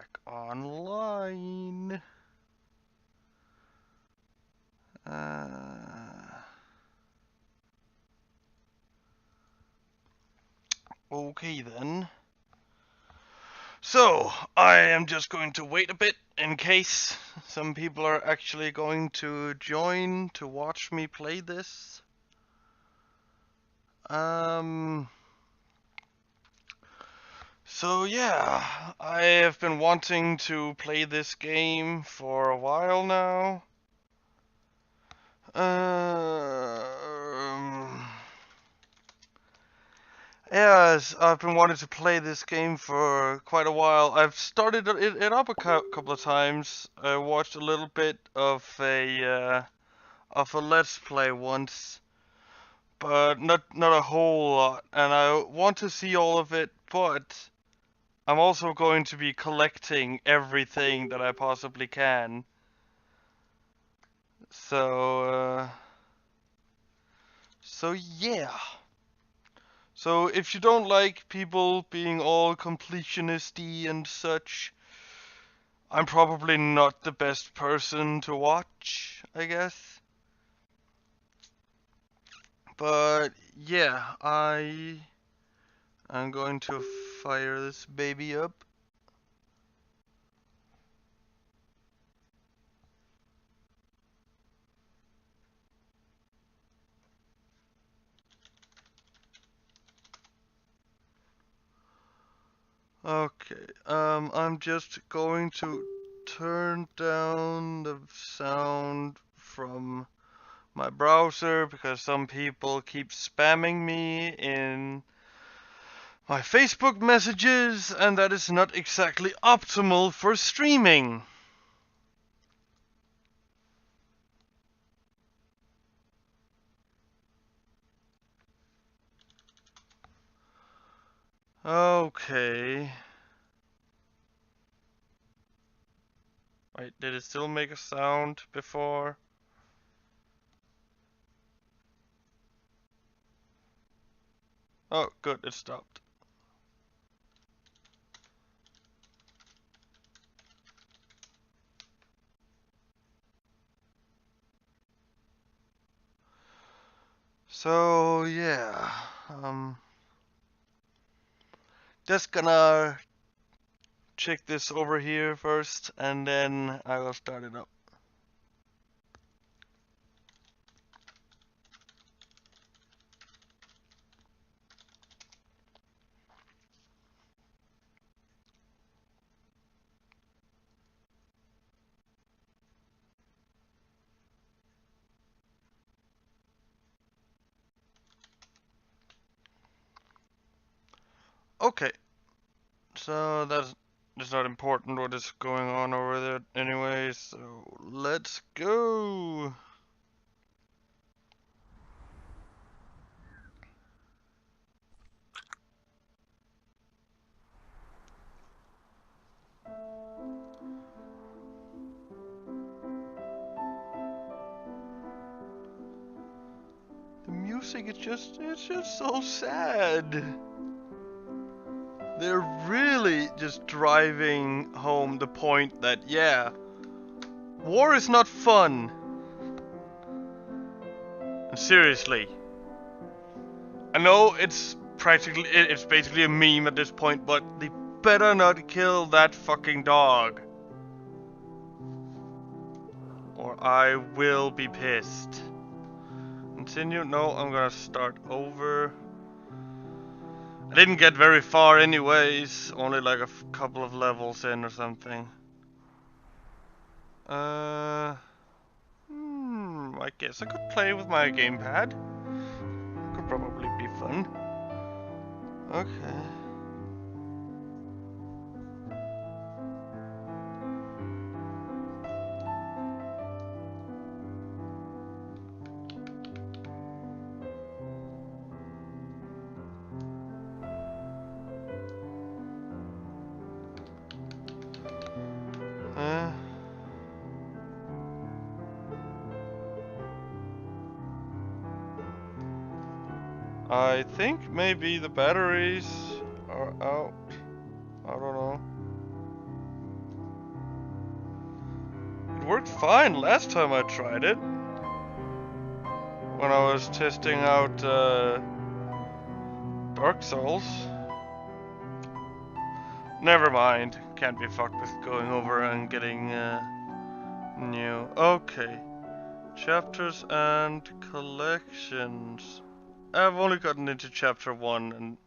back online. Okay then. So, I am just going to wait a bit in case some people are actually going to join to watch me play this. So yeah, I have been wanting to play this game for a while now. Yes, I've been wanting to play this game for quite a while. I've started it up a couple of times. I watched a little bit of a Let's Play once, but not a whole lot. And I want to see all of it, but I'm also going to be collecting everything that I possibly can. So yeah. So if you don't like people being all completionisty and such, I'm probably not the best person to watch, I guess. But yeah, I'm going to fire this baby up. Okay, I'm just going to turn down the sound from my browser because some people keep spamming me in my Facebook messages, and that is not exactly optimal for streaming. Okay. Wait, did it still make a sound before? Oh, good, it stopped. So, yeah. Just gonna check this over here first, and then I will start it up. Okay. So that's not important what is going on over there anyway, so let's go. The music is it's just so sad. They're really just driving home the point that, yeah, war is not fun. Seriously. I know it's basically a meme at this point, but they better not kill that fucking dog. Or I will be pissed. Continue? No, I'm gonna start over. I didn't get very far anyways, only like a couple of levels in or something. I guess I could play with my gamepad. Could probably be fun. Okay. I think maybe the batteries are out. I don't know. It worked fine last time I tried it. When I was testing out Dark Souls. Never mind. Can't be fucked with going over and getting new. Okay. Chapters and collections. I've only gotten into chapter 1 and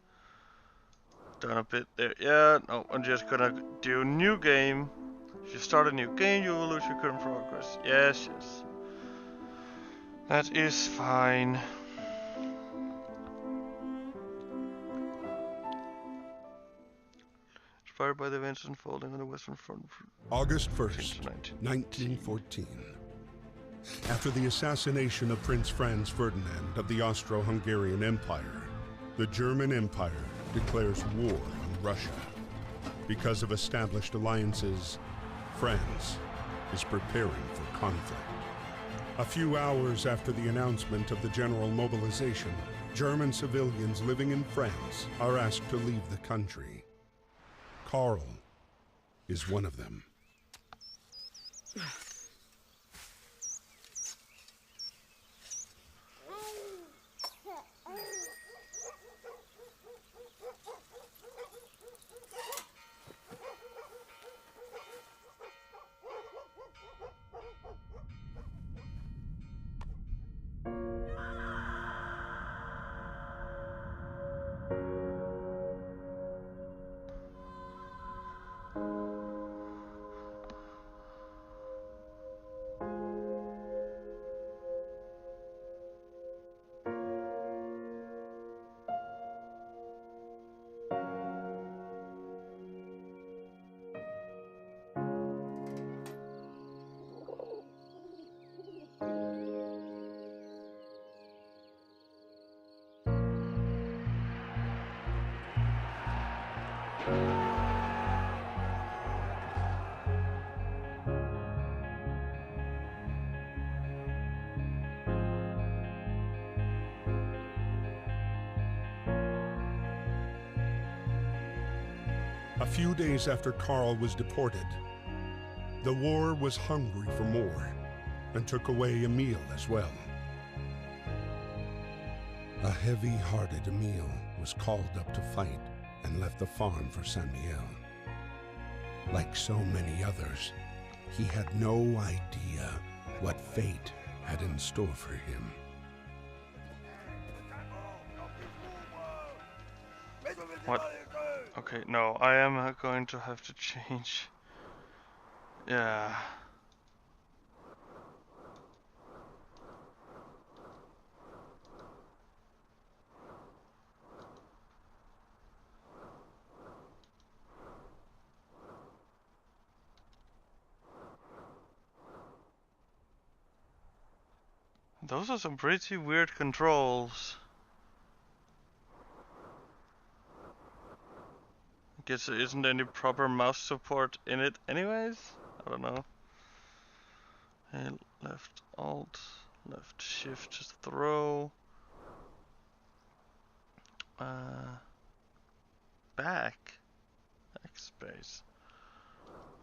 done a bit there. Yeah, no, I'm just gonna do new game. If you start a new game, you will lose your current progress. Yes, yes. That is fine. Inspired by the events unfolding on the Western Front. August 1st, 1914. After the assassination of Prince Franz Ferdinand of the Austro-Hungarian Empire, the German Empire declares war on Russia. Because of established alliances, France is preparing for conflict. A few hours after the announcement of the general mobilization, German civilians living in France are asked to leave the country. Karl is one of them. A few days after Karl was deported, the war was hungry for more and took away Emil as well. A heavy-hearted Emil was called up to fight and left the farm for Saint Mihiel. Like so many others, he had no idea what fate had in store for him. What? Okay, no, I am going to have to change. Yeah. Those are some pretty weird controls. I guess there isn't any proper mouse support in it anyways? I don't know. Hey, left alt, left shift, just throw. Backspace.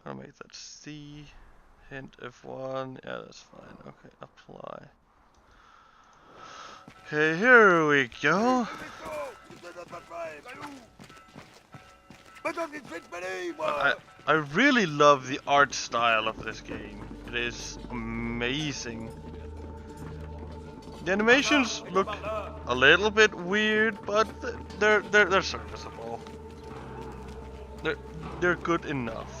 I'll make that C. Hint F1. Yeah, that's fine. Okay, apply. Okay, here we go. I really love the art style of this game. It is amazing. The animations look a little bit weird, but they're serviceable. They're good enough.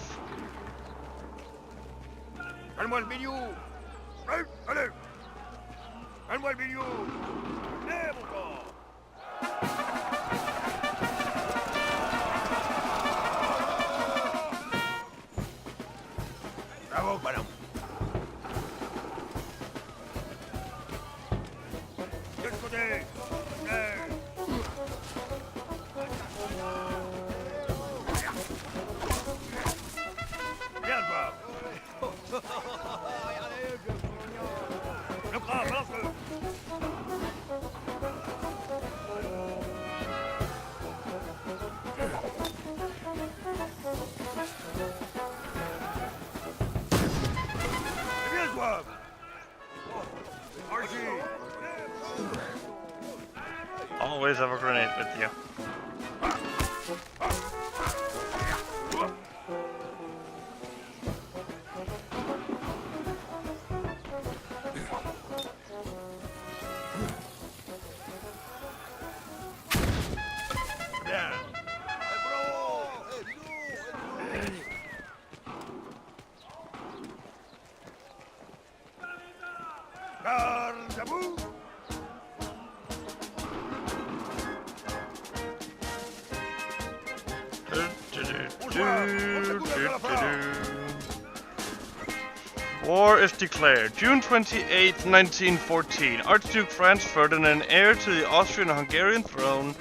War is declared. June 28, 1914. Archduke Franz Ferdinand, heir to the Austrian-Hungarian throne,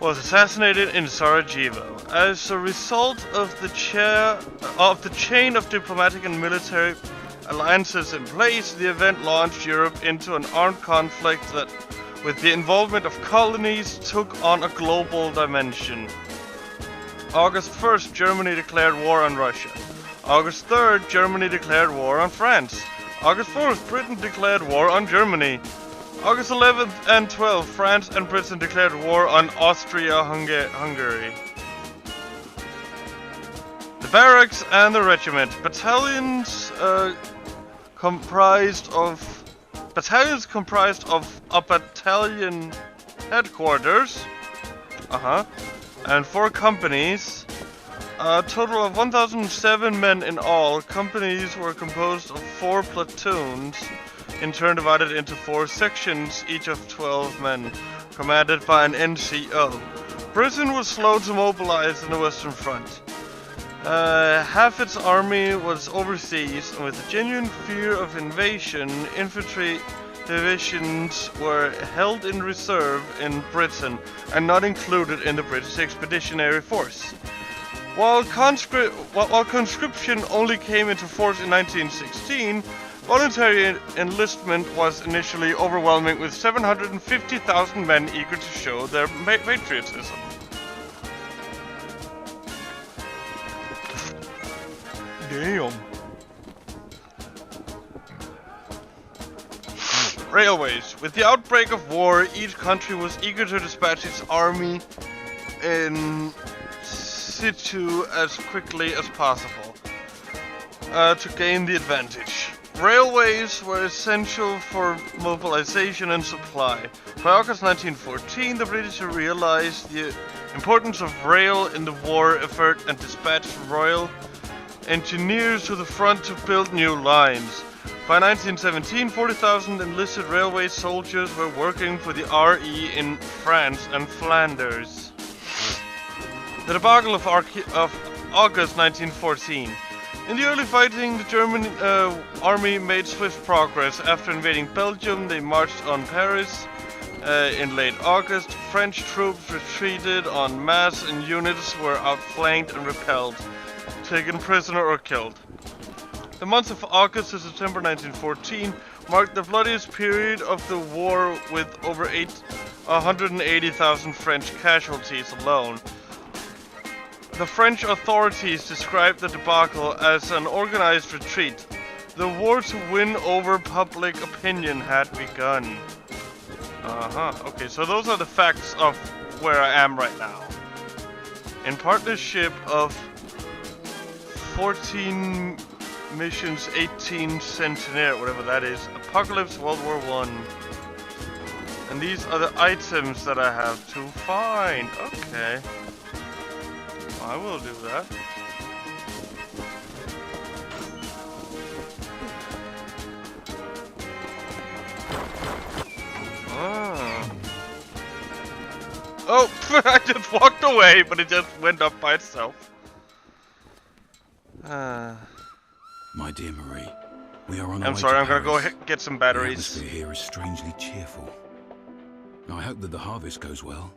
was assassinated in Sarajevo. As a result of the chain of diplomatic and military alliances in place, the event launched Europe into an armed conflict that, with the involvement of colonies, took on a global dimension. August 1st, Germany declared war on Russia. August 3rd, Germany declared war on France. August 4th, Britain declared war on Germany. August 11th and 12th, France and Britain declared war on Austria-Hungary. The barracks and the regiment. Battalions comprised of a battalion headquarters. And 4 companies. A total of 1,007 men in all. Companies were composed of 4 platoons, in turn divided into 4 sections, each of 12 men, commanded by an NCO. Britain was slow to mobilize in the Western Front. Half its army was overseas, and with a genuine fear of invasion, infantry divisions were held in reserve in Britain and not included in the British Expeditionary Force. While conscription only came into force in 1916, voluntary enlistment was initially overwhelming, with 750,000 men eager to show their patriotism. Damn. Railways. With the outbreak of war, each country was eager to dispatch its army in situ as quickly as possible to gain the advantage. Railways were essential for mobilization and supply. By August 1914, the British realized the importance of rail in the war effort and dispatched royal engineers to the front to build new lines. By 1917, 40,000 enlisted railway soldiers were working for the RE in France and Flanders. The debacle of August 1914. In the early fighting, the German army made swift progress. After invading Belgium, they marched on Paris. In late August, French troops retreated en masse and units were outflanked and repelled, taken prisoner or killed. The months of August to September 1914 marked the bloodiest period of the war, with over 180,000 French casualties alone. The French authorities described the debacle as an organized retreat. The war to win over public opinion had begun. Okay, so those are the facts of where I am right now. In partnership of 14 missions, 18 Centenaire, whatever that is, Apocalypse, World War I. And these are the items that I have to find. Okay. I will do that. Oh, I just walked away, but it just went up by itself. My dear Marie, we are on our way I'm sorry, I'm Paris. gonna go get some batteries. The atmosphere here is strangely cheerful. I hope that the harvest goes well.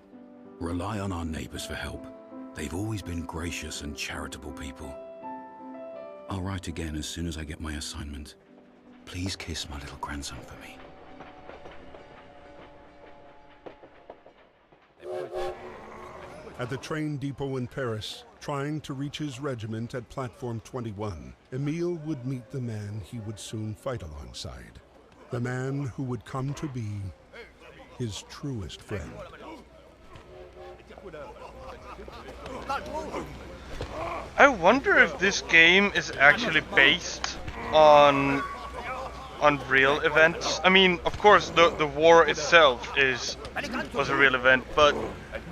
Rely on our neighbors for help. They've always been gracious and charitable people. I'll write again as soon as I get my assignment. Please kiss my little grandson for me. At the train depot in Paris, trying to reach his regiment at platform 21, Emile would meet the man he would soon fight alongside. The man who would come to be his truest friend. I wonder if this game is actually based on real events. I mean, of course, the war itself was a real event, but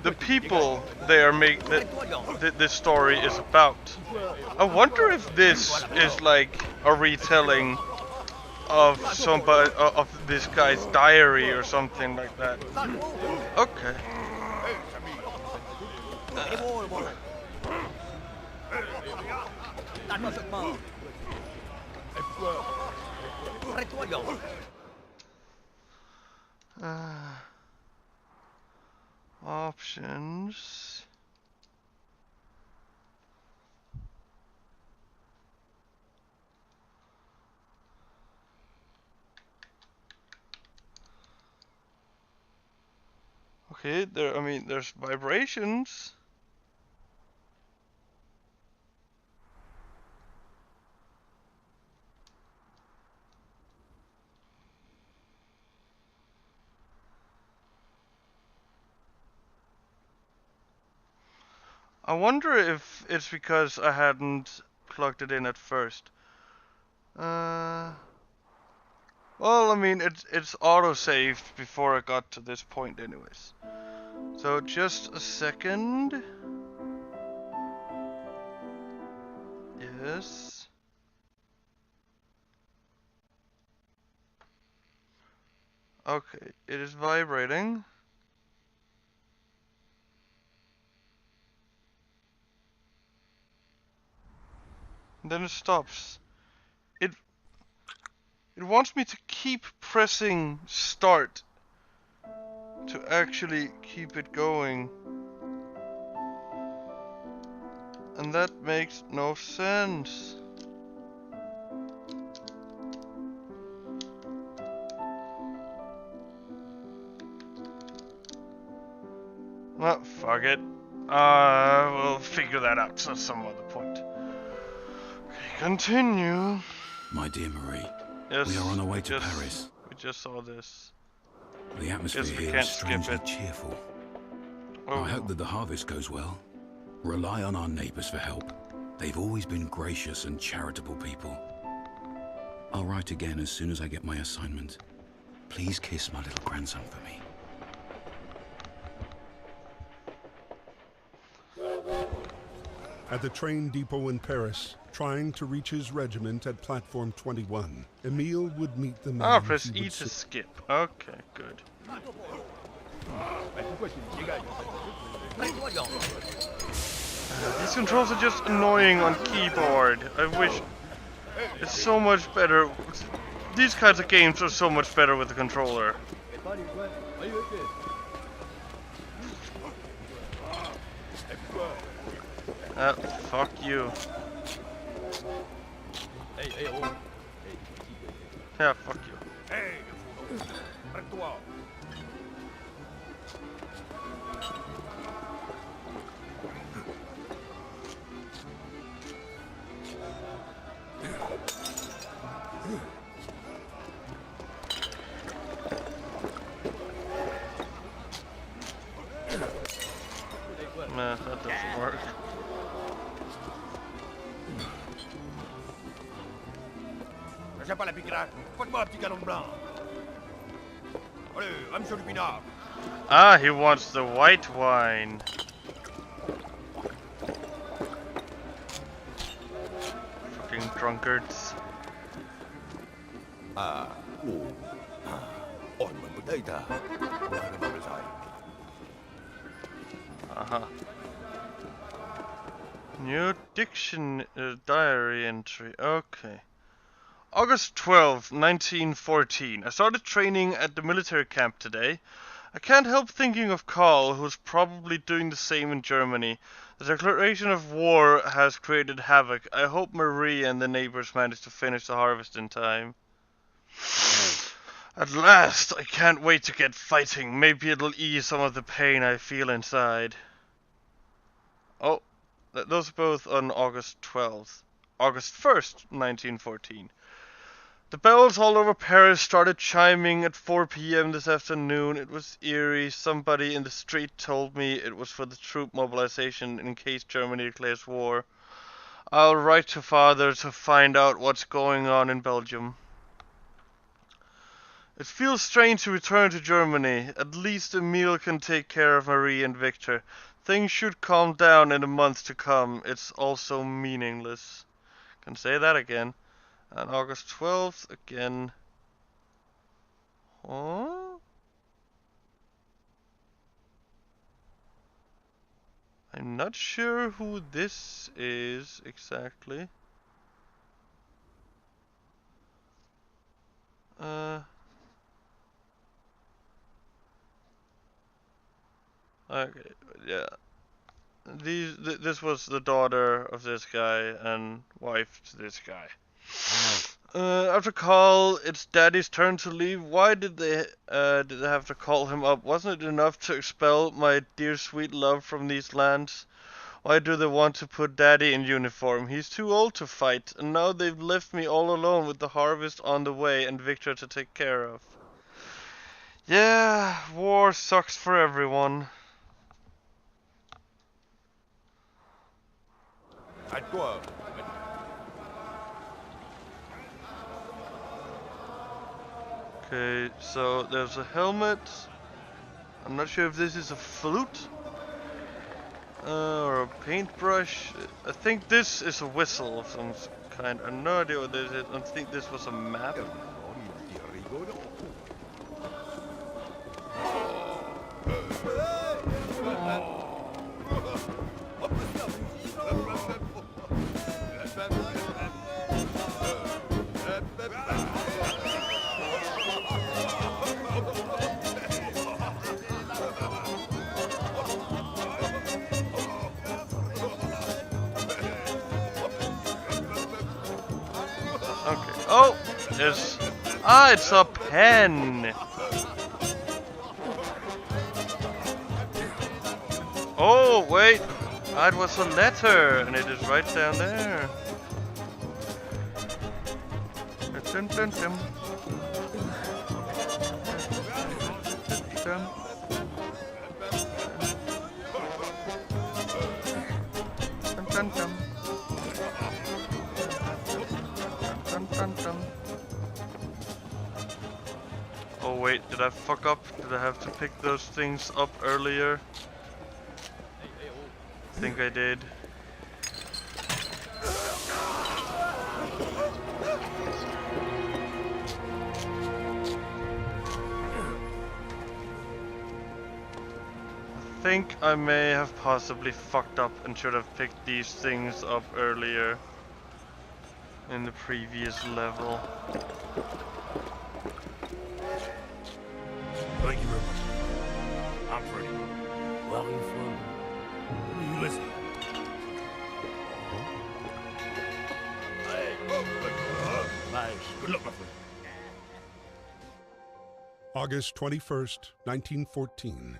the people they are that this story is about. I wonder if this is like a retelling of somebody of this guy's diary or something like that. Okay. Options. Okay, I mean, there's vibrations. I wonder if it's because I hadn't plugged it in at first. Well, I mean, it's auto-saved before I got to this point anyways. So just a second. Yes. Okay, it is vibrating. And then it stops. It wants me to keep pressing start to actually keep it going. And that makes no sense. Well, fuck it. We'll figure that out at some other point. Okay, continue. My dear Marie, Yes, we are on our way to Paris. We just saw this. The atmosphere Yes, we here can't is skip strangely it. cheerful. Oh. I hope that the harvest goes well. Rely on our neighbors for help. They've always been gracious and charitable people. I'll write again as soon as I get my assignment. Please kiss my little grandson for me. At the train depot in Paris, trying to reach his regiment at platform 21, Emile would meet the man. Press E to skip. Okay, good. These controls are just annoying on keyboard. I wish it's so much better. These kinds of games are so much better with the controller. Fuck you. Yeah, fuck you. Nah, that doesn't work. Pas la piquera. Faites-moi un petit canon blanc. Allez, va monsieur le pinard. Ah, he wants the white wine. Fucking drunkards. Ah, oh. Oh, my potato. Uh-huh. New diary entry. Okay. August 12th, 1914. I started training at the military camp today. I can't help thinking of Karl, who's probably doing the same in Germany. The declaration of war has created havoc. I hope Marie and the neighbors manage to finish the harvest in time. At last! I can't wait to get fighting. Maybe it'll ease some of the pain I feel inside. Oh, those are both on August 12th. August 1st, 1914. The bells all over Paris started chiming at 4 p.m. this afternoon. It was eerie. Somebody in the street told me it was for the troop mobilization in case Germany declares war. I'll write to father to find out what's going on in Belgium. It feels strange to return to Germany. At least Emile can take care of Marie and Victor. Things should calm down in the months to come. It's also meaningless. Can say that again. And August 12th again. Huh? I'm not sure who this is exactly. Okay, yeah. This was the daughter of this guy and wife to this guy. After call, it's Daddy's turn to leave. Why did they have to call him up? Wasn't it enough to expel my dear sweet love from these lands? Why do they want to put Daddy in uniform? He's too old to fight, and now they've left me all alone with the harvest on the way and Victor to take care of. Yeah, war sucks for everyone. Okay, so there's a helmet. I'm not sure if this is a flute or a paintbrush. I think this is a whistle of some kind. I have no idea what this is. I think this was a map. Okay. Oh, there's. Ah, it's a pen. Oh, wait. Ah, it was a letter, and it is right down there. Dun, dun, dun. Dun. Dun, dun, dun. Dun, dun, dun. Oh wait, did I fuck up? Did I have to pick those things up earlier? I think I did. I think I may have possibly fucked up and should have picked these things up earlier in the previous level. Thank you very much. I'm ready. Well, you flew. You listen. Hey, nice. Good luck, my friend. August 21st, 1914.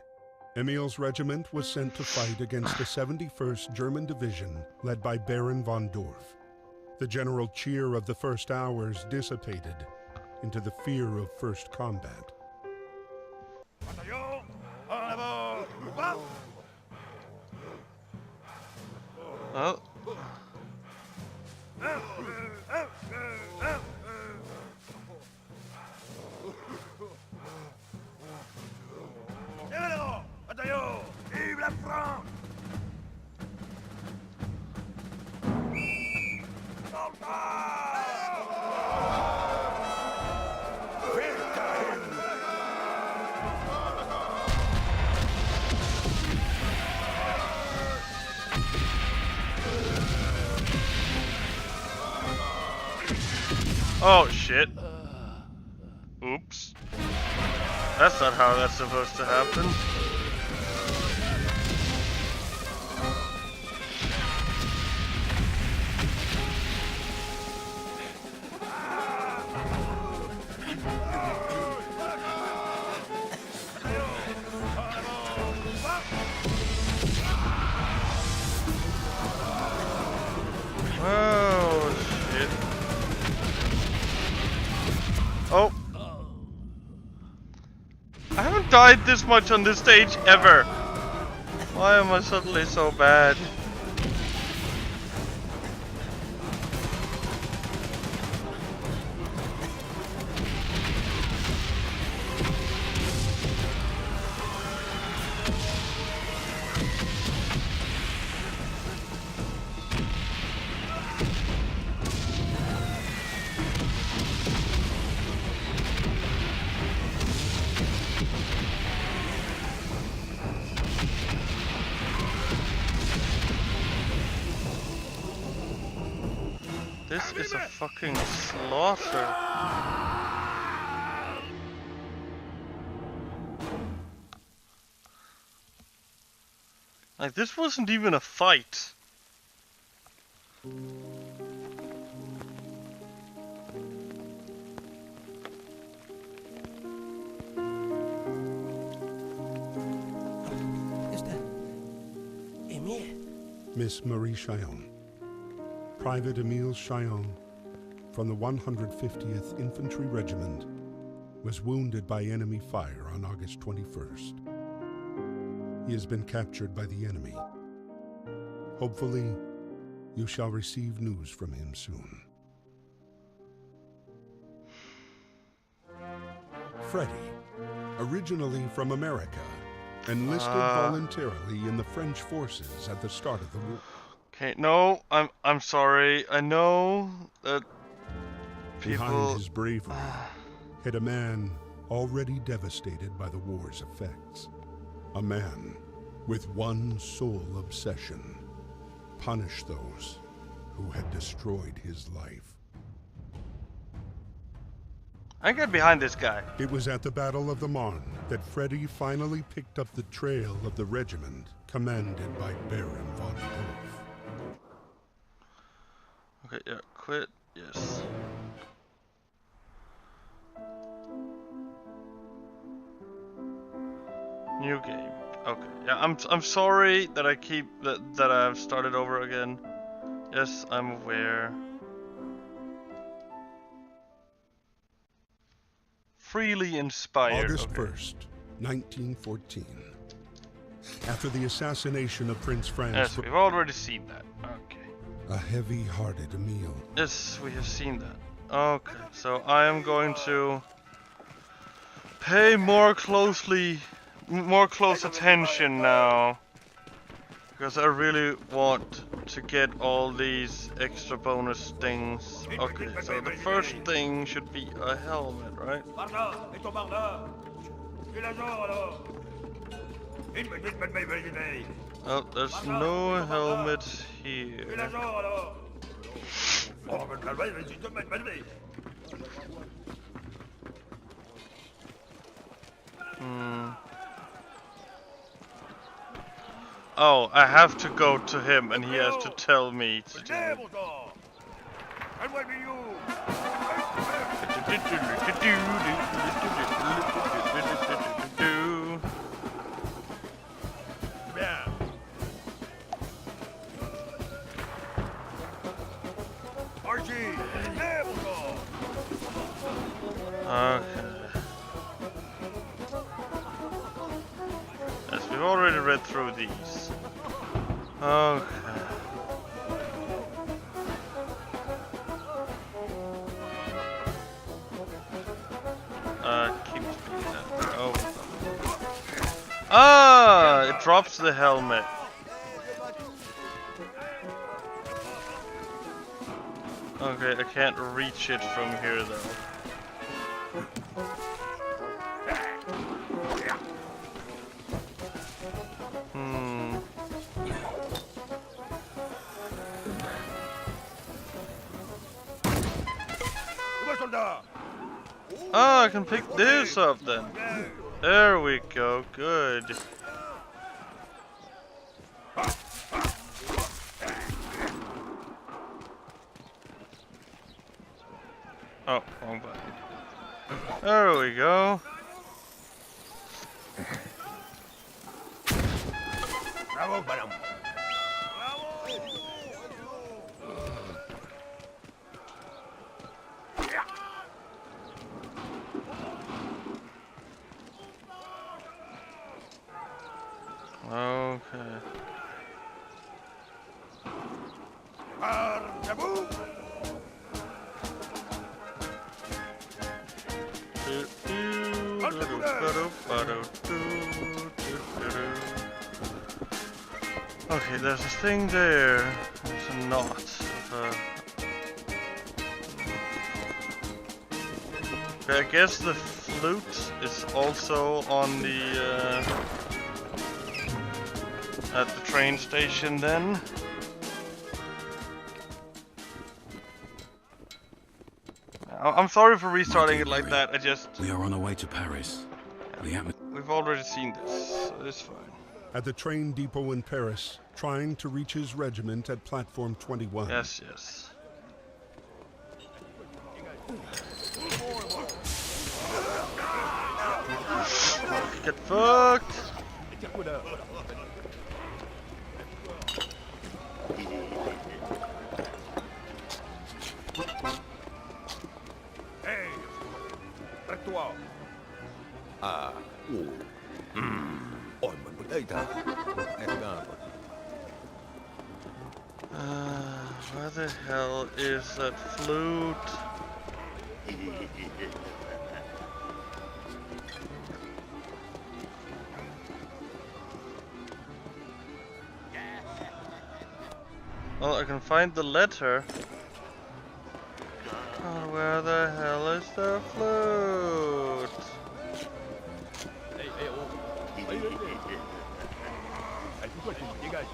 Emil's regiment was sent to fight against the 71st German Division led by Baron von Dorf. The general cheer of the first hours dissipated into the fear of first combat. Oh. Vive la France! Oh shit. Oops. That's not how that's supposed to happen. Oh shit. Oh. I haven't died this much on this stage ever. Why am I suddenly so bad? This is a fucking slaughter. Like, this wasn't even a fight. Miss Marie Chillon. Private Emile Chillon, from the 150th Infantry Regiment, was wounded by enemy fire on August 21st. He has been captured by the enemy. Hopefully, you shall receive news from him soon. Freddy, originally from America, enlisted voluntarily in the French forces at the start of the war. Okay, no, I'm sorry. I know that people... Behind his bravery hid a man already devastated by the war's effects. A man with one sole obsession: punish those who had destroyed his life. I get behind this guy. It was at the Battle of the Marne that Freddy finally picked up the trail of the regiment commanded by Baron von Dolf. Okay, yeah, quit, yes. New game. Okay, yeah, I'm sorry that I keep that I've started over again. Yes, I'm aware. Freely inspired. August 1st, 1914. After the assassination of Prince Franz... Yes, we've already seen that. Okay. A heavy-hearted Emile. Yes, we have seen that. Okay, so I am going to pay more close attention now, because I really want to get all these extra bonus things. Okay, so the first thing should be a helmet, right? Oh, there's no helmet here. Oh, I have to go to him and he has to tell me to do it. Okay. Yes, we've already read through these. Okay. Keeps me that. Oh. Ah! It drops the helmet. Okay, I can't reach it from here though. Oh, I can pick this up then. There we go, good. Oh, wrong button. There we go. Bravo, madame. Okay. Okay, there's a thing there. There's a knot. Okay, I guess the flute is also on the at the train station then. I'm sorry for restarting dear it like Mary, that. We are on our way to Paris. The atmosphere. We've already seen this, so it's fine. At the train depot in Paris, trying to reach his regiment at platform 21. Yes, yes. Get fucked! Hey, arrête-toi. Ah, oh. Oh, my potato. Where the hell is that flute? Well, I can find the letter. Oh, where the hell is the flute? Hey, oh. Hey, toi, tu dégages.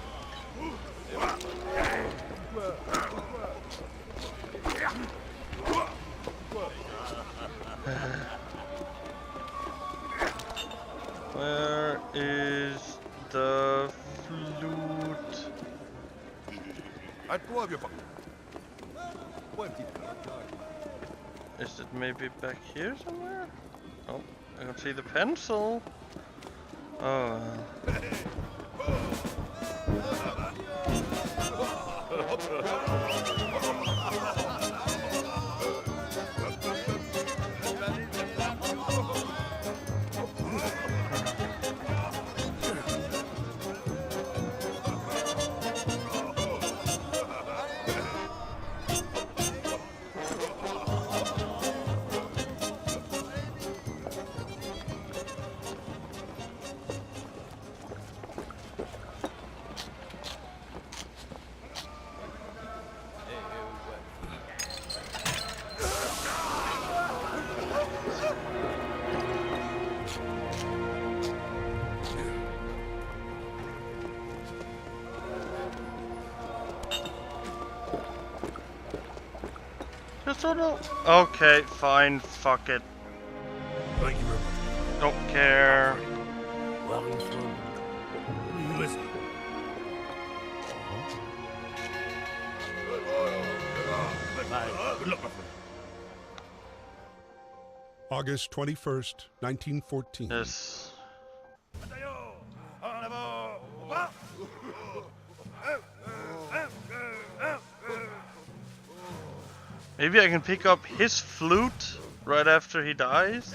Where is the flute? Arrête-toi, vieux fuck. Ouais, petit. Is it maybe back here somewhere? Oh, I can see the pencil. Oh. Just a little. Okay, fine. Fuck it. Thank you very much. Don't care. Listen. Good luck, my friend. August 21st, 1914. Yes. Maybe I can pick up his flute right after he dies?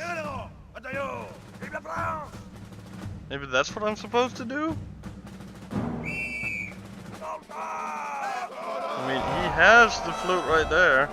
Maybe that's what I'm supposed to do? I mean, he has the flute right there.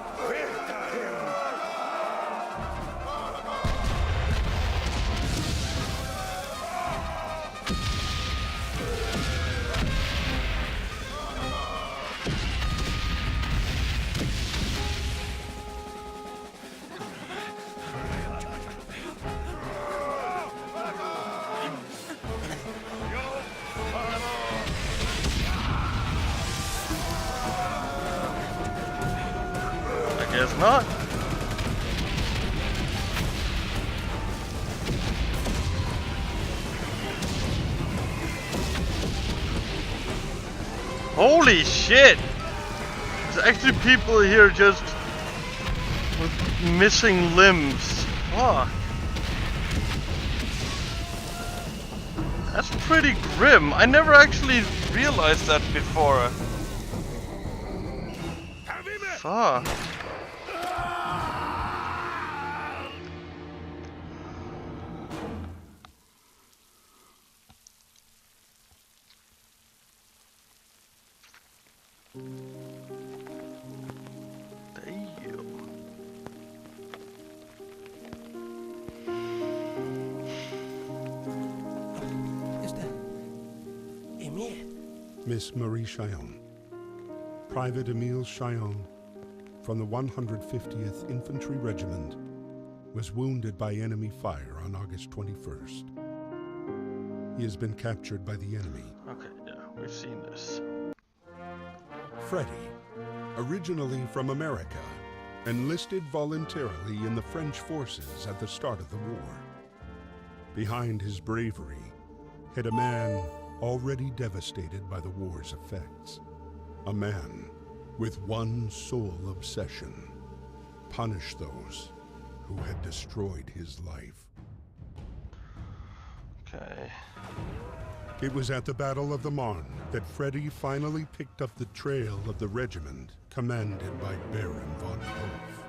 Guess not. Holy shit! There's actually people here just with missing limbs. Fuck. That's pretty grim. I never actually realized that before. Fuck. Miss Marie Chillon. Private Emile Chillon, from the 150th Infantry Regiment, was wounded by enemy fire on August 21st. He has been captured by the enemy. Okay, yeah, we've seen this. Freddie, originally from America, enlisted voluntarily in the French forces at the start of the war. Behind his bravery hid a man already devastated by the war's effects. A man with one sole obsession: punish those who had destroyed his life. Okay. It was at the Battle of the Marne that Freddy finally picked up the trail of the regiment commanded by Baron von Hof.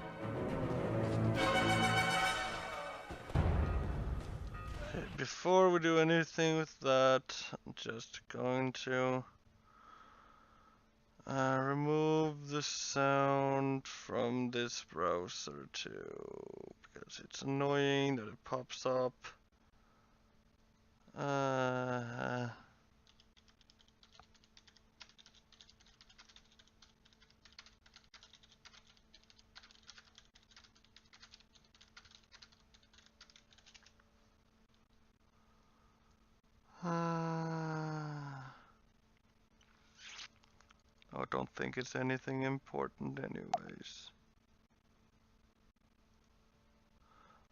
Okay, before we do anything with that, I'm just going to remove the sound from this browser too, because it's annoying that it pops up. I don't think it's anything important anyways.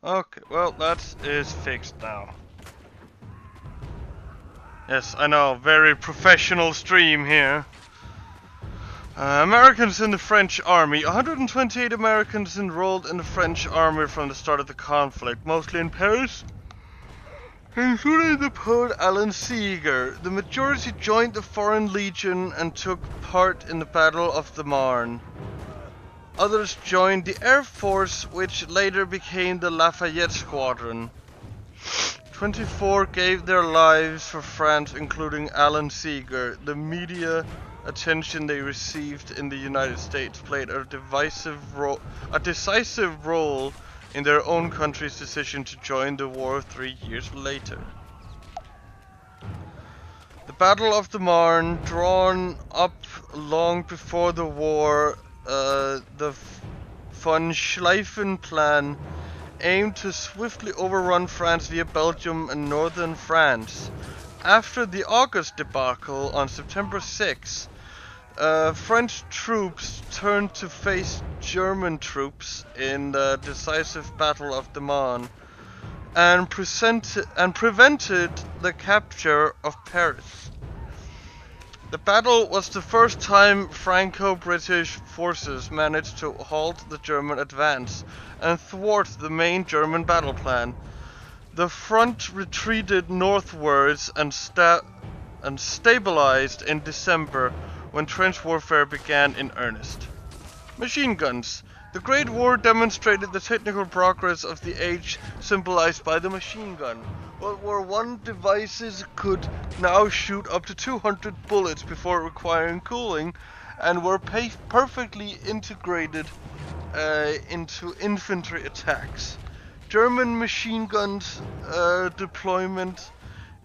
Okay, well, that is fixed now. Yes, I know, very professional stream here. Americans in the French army. 128 Americans enrolled in the French army from the start of the conflict, mostly in Paris, including the poet Alan Seeger. The majority joined the Foreign Legion and took part in the Battle of the Marne. Others joined the Air Force, which later became the Lafayette Squadron. 24 gave their lives for France, including Alan Seeger. The media attention they received in the United States played a decisive role in their own country's decision to join the war 3 years later. The Battle of the Marne, drawn up long before the war, the von Schlieffen Plan aimed to swiftly overrun France via Belgium and northern France. After the August debacle on September 6, French troops turned to face German troops in the decisive Battle of the Marne and prevented the capture of Paris. The battle was the first time Franco-British forces managed to halt the German advance and thwart the main German battle plan. The front retreated northwards and stabilized in December, when trench warfare began in earnest. Machine guns. The Great War demonstrated the technical progress of the age, symbolized by the machine gun. World War I devices could now shoot up to 200 bullets before requiring cooling, and were perfectly integrated into infantry attacks. German machine guns deployment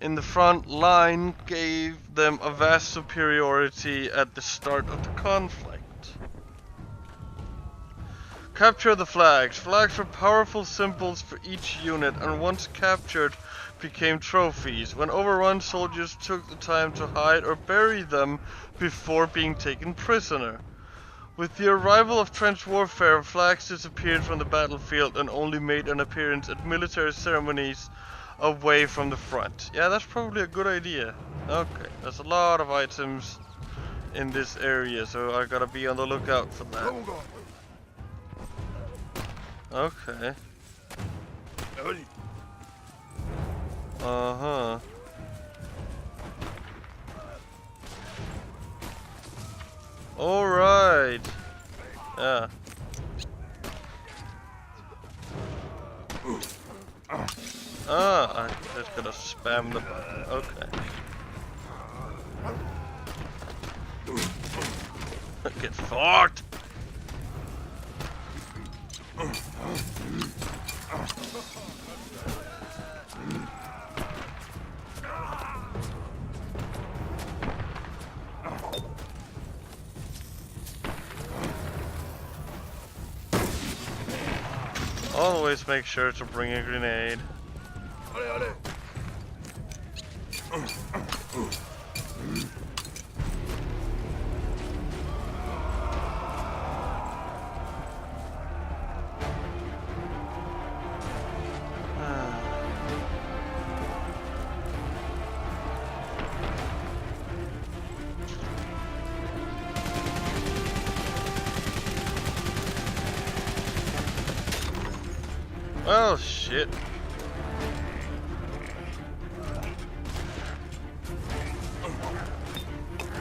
in the front line gave them a vast superiority at the start of the conflict. Capture the flags. Flags were powerful symbols for each unit, and once captured became trophies. When overrun, soldiers took the time to hide or bury them before being taken prisoner. With the arrival of trench warfare, flags disappeared from the battlefield and only made an appearance at military ceremonies away from the front. Yeah, that's probably a good idea. Okay, there's a lot of items in this area, so I gotta be on the lookout for that. Okay. Uh-huh. Alright. Yeah. I'm just gonna spam the button. Okay. Get fucked! Always make sure to bring a grenade. Oh shit.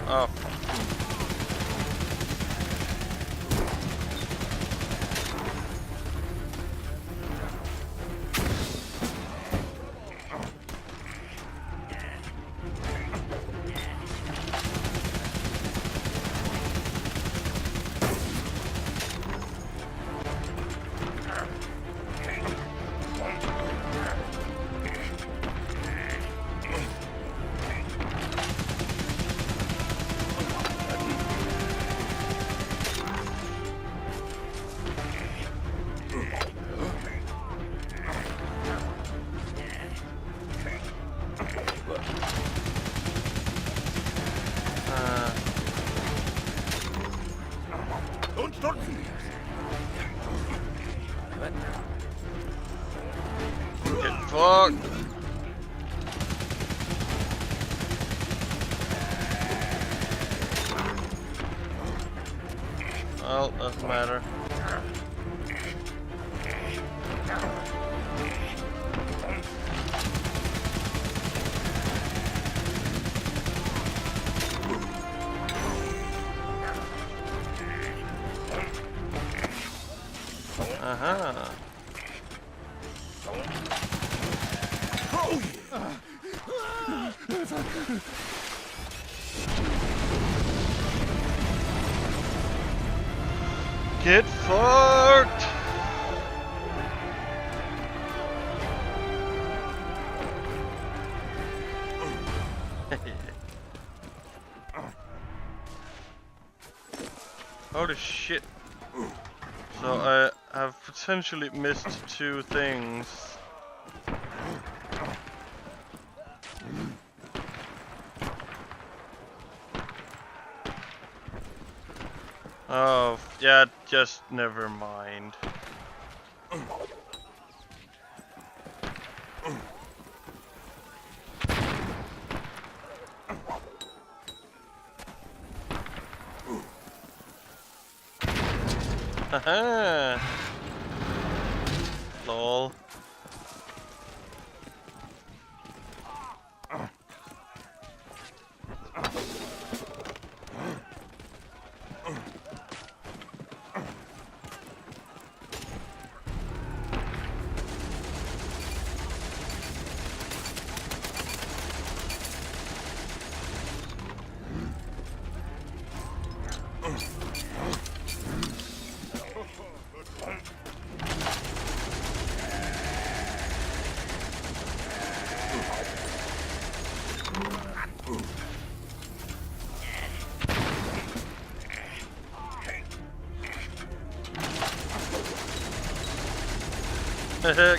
Oh. Get fucked. Well, doesn't matter. Uh-huh. Get fucked! Holy shit. So I have potentially missed 2 things. Oh, yeah, just never mind. Haha. Lol.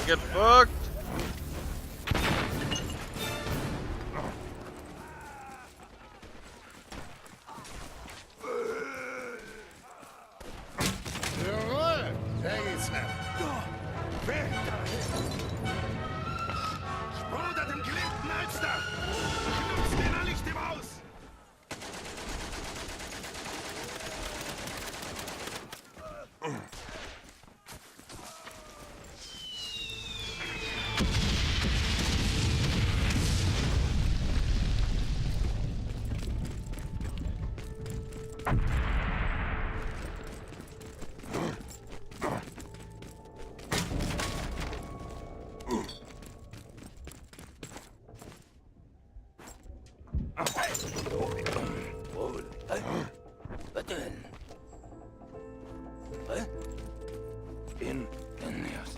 Get fucked! Jawohl! Da geht's nach. Sprudert im geliebten Alster! Knupst den an Licht im Haus! Wat denn? In yes.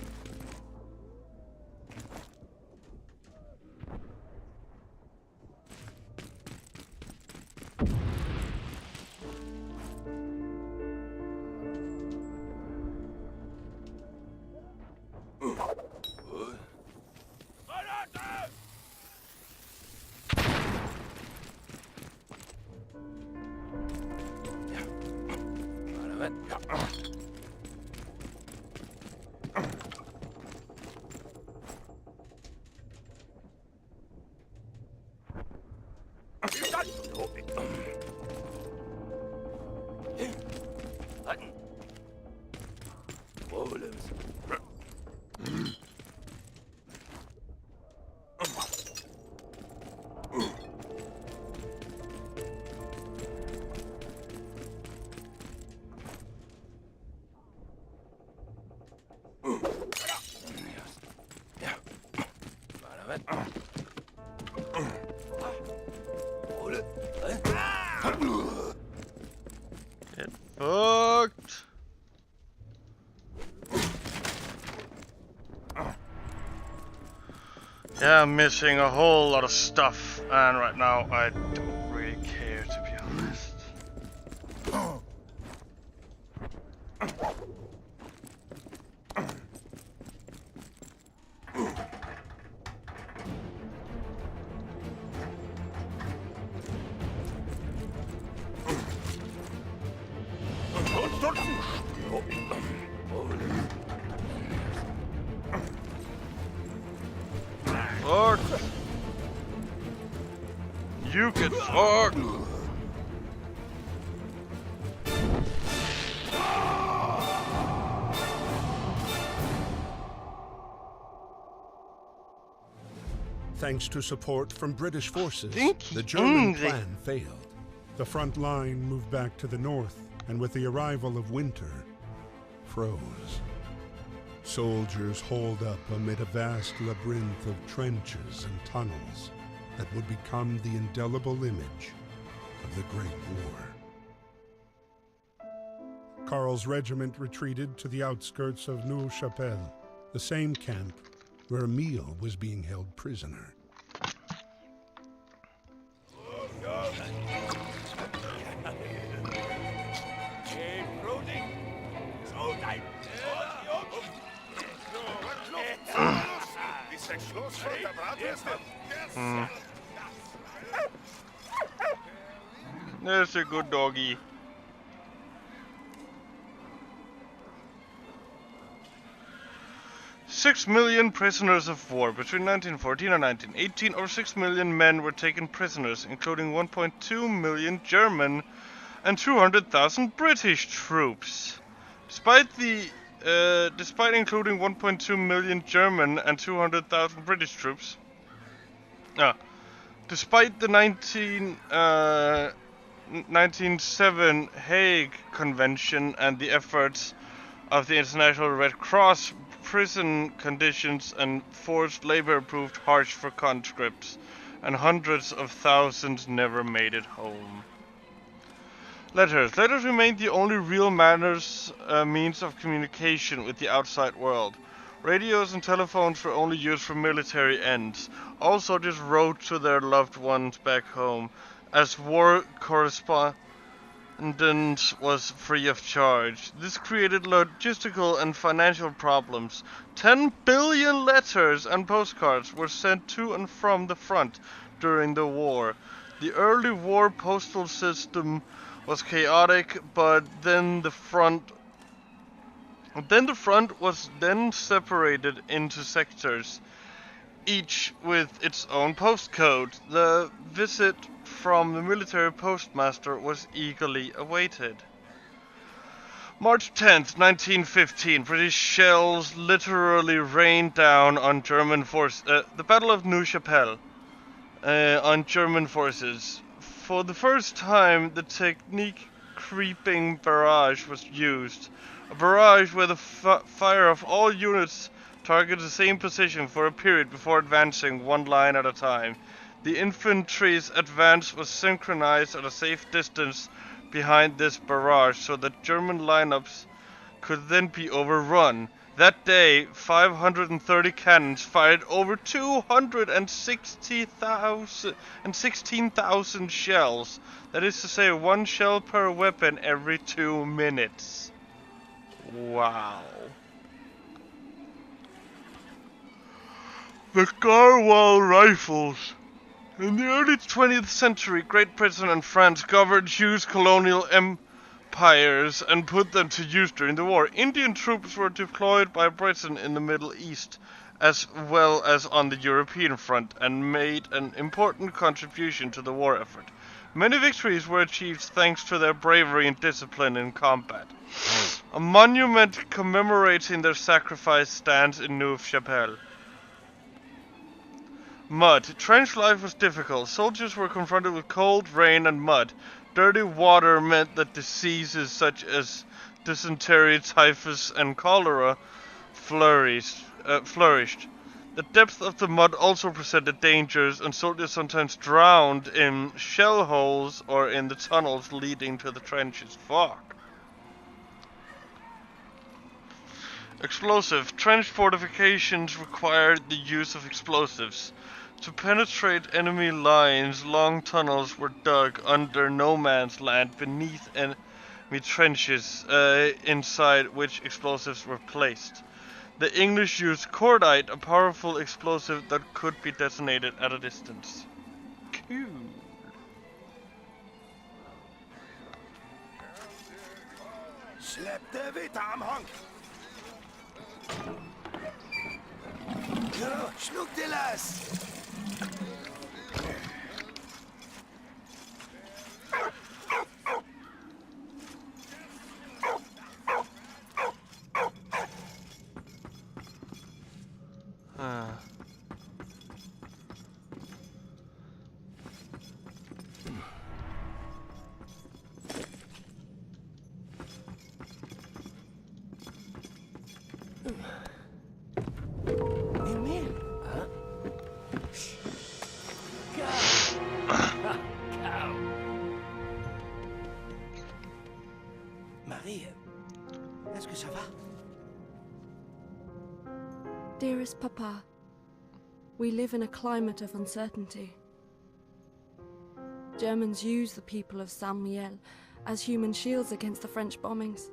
Get fucked. Yeah, I'm missing a whole lot of stuff, and right now I don't really care, to be honest. Fuck! You get fucked! Thanks to support from British forces, Dinky the German English. plan failed. The front line moved back to the north, and with the arrival of winter, froze. Soldiers holed up amid a vast labyrinth of trenches and tunnels that would become the indelible image of the Great War. Karl's regiment retreated to the outskirts of Neuve-Chapelle, the same camp where Emile was being held prisoner. There's a good doggy. "6 million prisoners of war between 1914 and 1918. Over 6 million men were taken prisoners, including 1.2 million German and 200,000 British troops. Despite including 1.2 million German and 200,000 British troops, despite the 1907 Hague Convention and the efforts of the International Red Cross, prison conditions and forced labor proved harsh for conscripts, and hundreds of thousands never made it home." Letters. Letters remained the only real means of communication with the outside world. Radios and telephones were only used for military ends. All soldiers wrote to their loved ones back home, as war correspondence was free of charge. This created logistical and financial problems. 10 billion letters and postcards were sent to and from the front during the war. The early war postal system was chaotic, but then the front was then separated into sectors, each with its own postcode. The visit from the military postmaster was eagerly awaited. March 10th, 1915. British shells literally rained down on German forces. The Battle of Neuve-Chapelle on German forces. For the first time, the technique creeping barrage was used. A barrage where the fire of all units targeted the same position for a period before advancing one line at a time. The infantry's advance was synchronized at a safe distance behind this barrage so that German lineups could then be overrun. That day, 530 cannons fired over 216,000 shells. That is to say, one shell per weapon every 2 minutes. Wow. The Garwal rifles. In the early 20th century, Great Britain and France governed huge colonial empires and put them to use during the war. Indian troops were deployed by Britain in the Middle East, as well as on the European front, and made an important contribution to the war effort. Many victories were achieved thanks to their bravery and discipline in combat. A monument commemorating their sacrifice stands in Neuve-Chapelle. Mud. Trench life was difficult. Soldiers were confronted with cold, rain, and mud. Dirty water meant that diseases such as dysentery, typhus, and cholera flourished. The depth of the mud also presented dangers, and soldiers sometimes drowned in shell holes or in the tunnels leading to the trenches. Fuck. Explosive. Trench fortifications required the use of explosives. To penetrate enemy lines, long tunnels were dug under no man's land beneath enemy trenches, inside which explosives were placed. The English used todayt, a powerful explosive that could be detonated at a distance. Cool. Släpp det vita amhang! Ja, schluck det las! Marie, est-ce que ça va? Dearest Papa, we live in a climate of uncertainty. Germans use the people of Saint-Mihiel as human shields against the French bombings.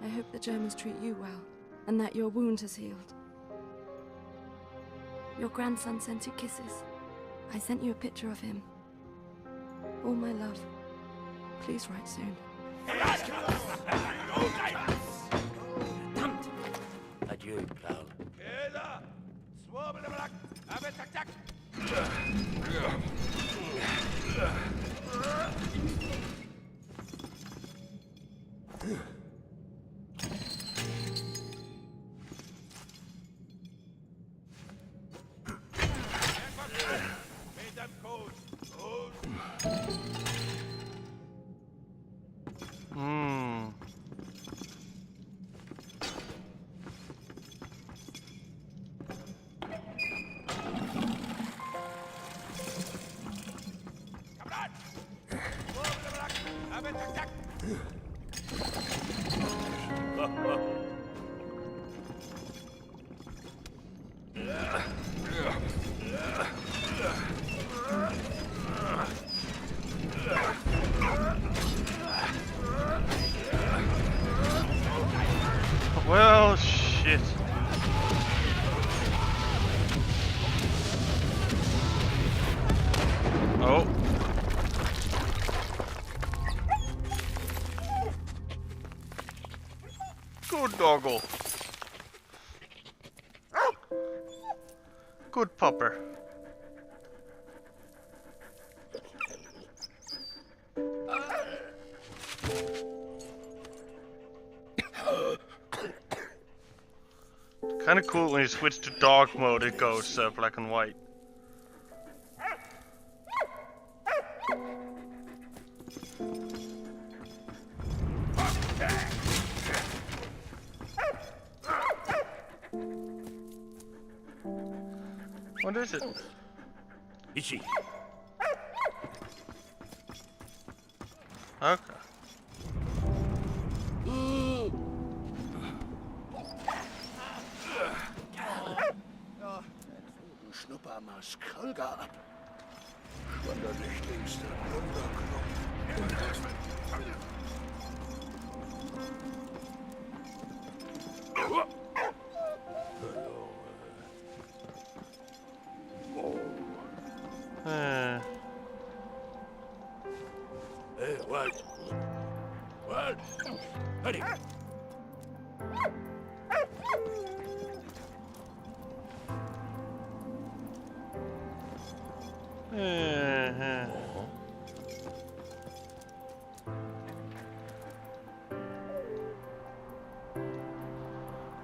I hope the Germans treat you well, and that your wound has healed. Your grandson sent you kisses. I sent you a picture of him. All my love. Please write soon. Adieu, Cloud. Well, shit. Oh. Good doggle. Good pupper. Kinda cool when you switch to dog mode, it goes black and white. What is it? Ici. Okay. Schnuppermaß Kolga ab. Schwanderlichtigste Wunderknopf. Hey, what? What? Hurry!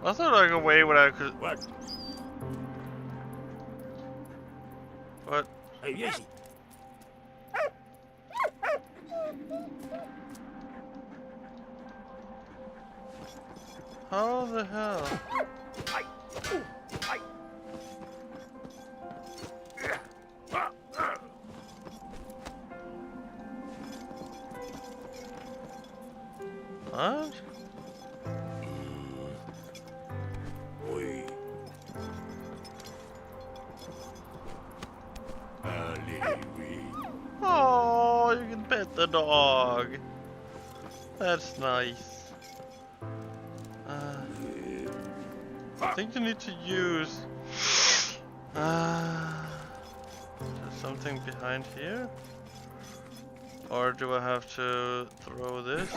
I thought I could wait without. What? What? Hey, yes. How the hell? Oh, you can pet the dog. That's nice. I think you need to use... there's something behind here? Or do I have to throw this?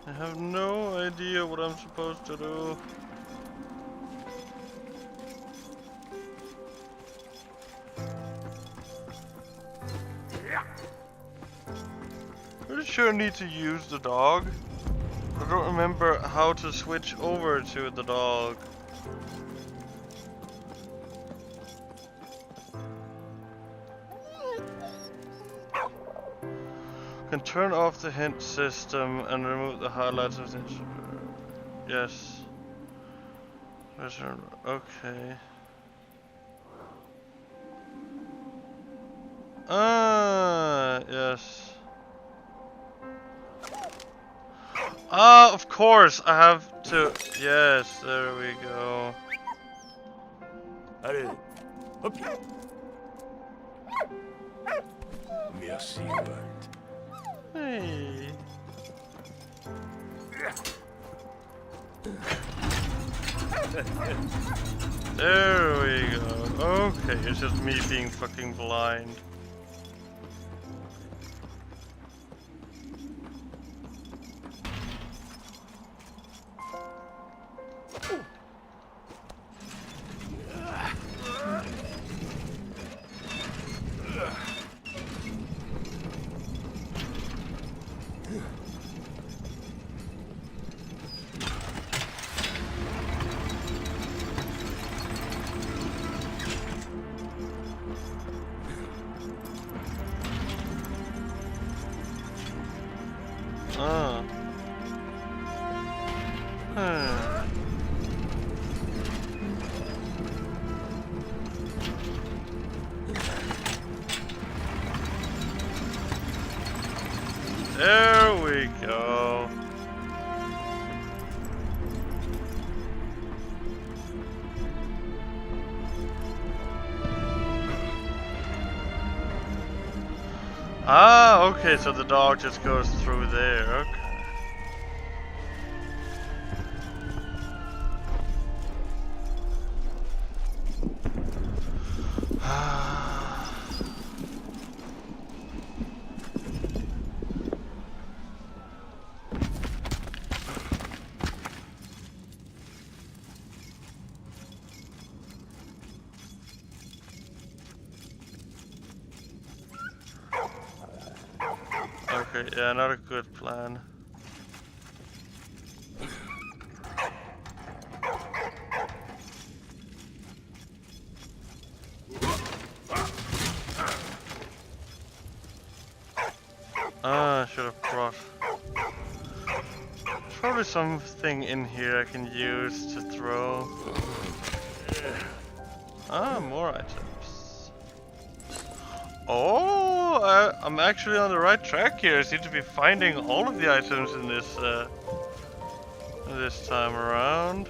I have no idea what I'm supposed to do. Pretty sure I need to use the dog. I don't remember how to switch over to the dog. Can turn off the hint system and remove the highlights of the... Yes. Okay. Yes. Of course, I have to... Yes, there we go. Allez, hop. Merci, Walt. Hey. There we go. Okay, it's just me being fucking blind. There we go. Ah, okay, so the dog just goes through there, okay. Okay, yeah, not a good plan. Ah, I should have brought... There's probably something in here I can use to throw. Ah, more items. Oh, I'm actually on the right track here. I seem to be finding all of the items in this time around.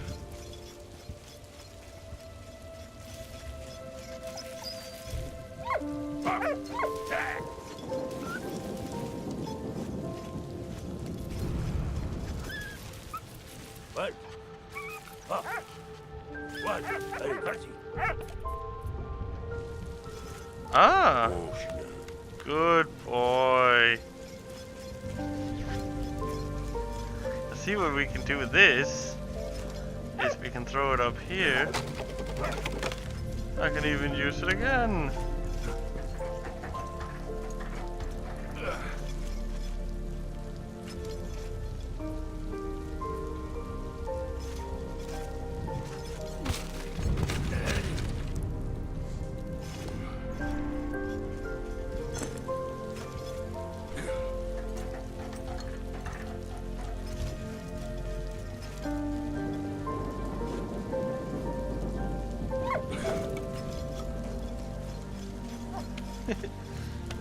What? Ah. What? Allez, parti. Ah, good boy. Let's see what we can do with this. Is we can throw it up here. I can even use it again.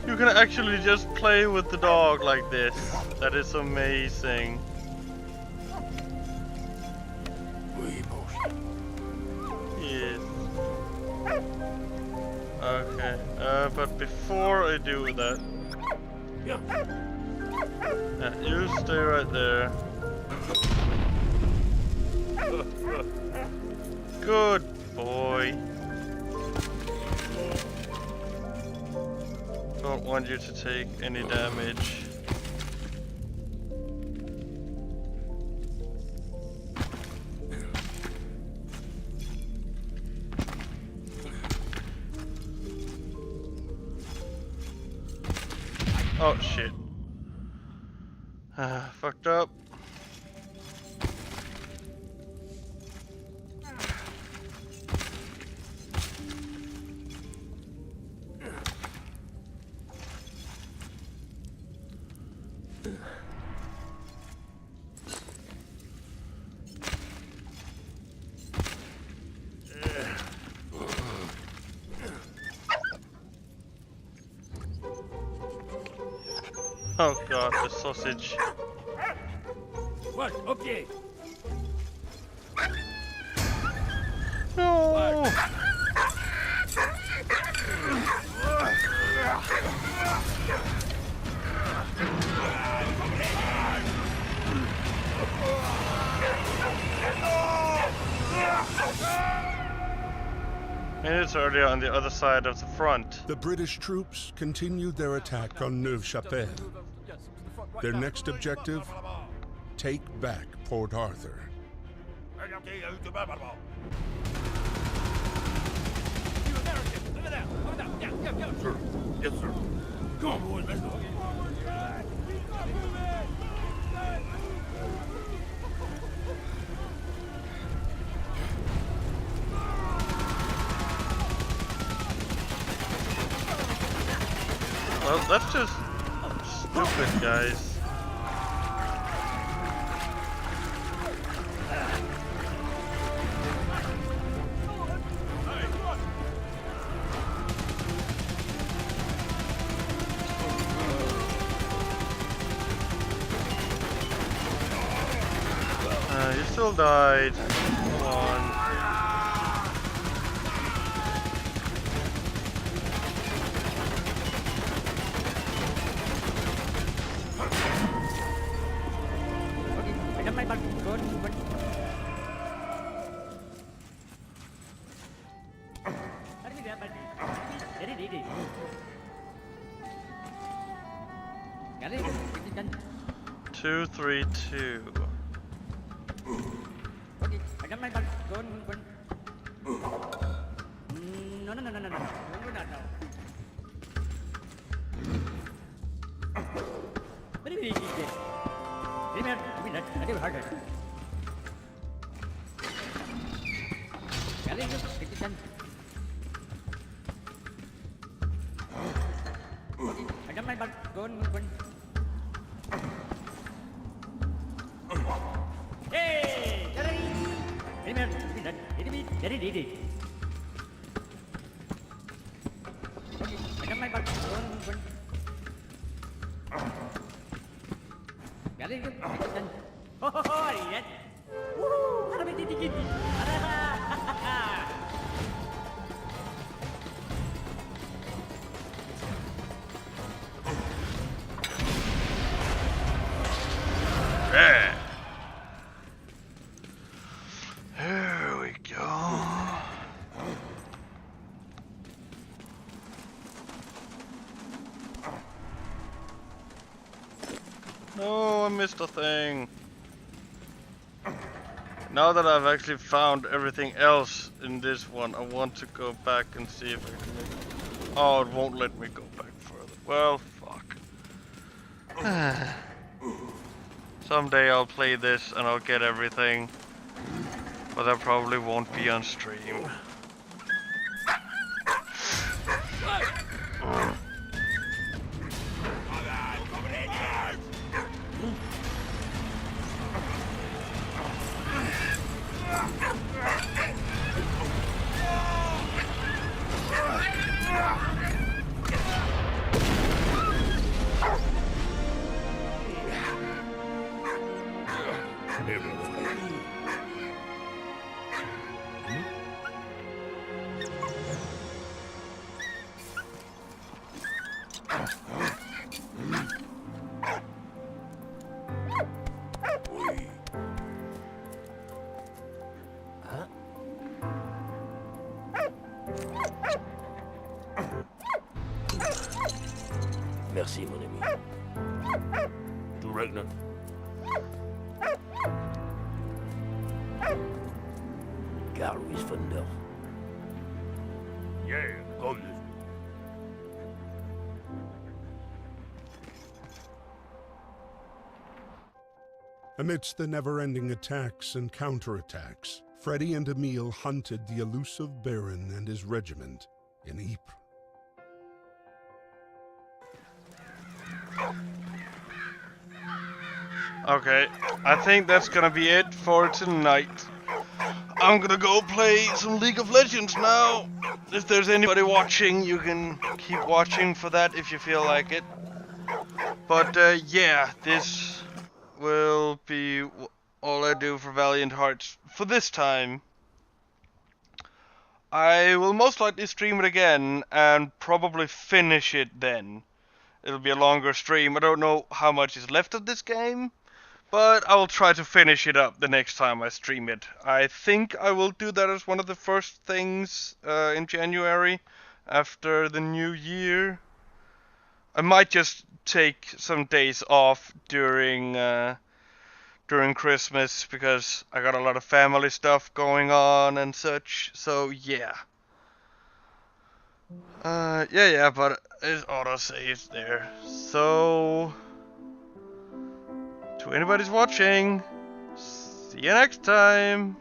You can actually just play with the dog like this. That is amazing. Yes. Okay, but before I do that... Yeah, you stay right there. Good boy. Don't want you to take any damage. Oh shit. Fucked up. Oh god, the sausage. What? Okay. No! Minutes earlier on the other side of the front. The British troops continued their attack on Neuve-Chapelle. Their next objective, take back Port Arthur. Sir. Yes, sir. Come on, boys, let's go. Well, that's just stupid, guys. You still died. Come on. Two, 3, 2. Yeah. Here we go. No, I missed a thing. Now that I've actually found everything else in this one, I want to go back and see if I can make... Oh, it won't let me go back further. Well, fuck. Someday I'll play this and I'll get everything. But that probably won't be on stream. Oui. Hein? Merci, mon ami. Du Ragnar. Carl Louis von Dorf. Yeah, gold. Amidst the never-ending attacks and counterattacks, Freddy and Emile hunted the elusive Baron and his regiment in Ypres. Okay, I think that's gonna be it for tonight. I'm gonna go play some League of Legends now. If there's anybody watching, you can keep watching for that if you feel like it. But yeah, this will be all I do for Valiant Hearts for this time. I will most likely stream it again and probably finish it then. It'll be a longer stream. I don't know how much is left of this game, but I will try to finish it up the next time I stream it. I think I will do that as one of the first things in January after the new year. I might just take some days off during Christmas because I got a lot of family stuff going on and such. So yeah. Yeah, but it auto saves there. So to anybody's watching, see you next time.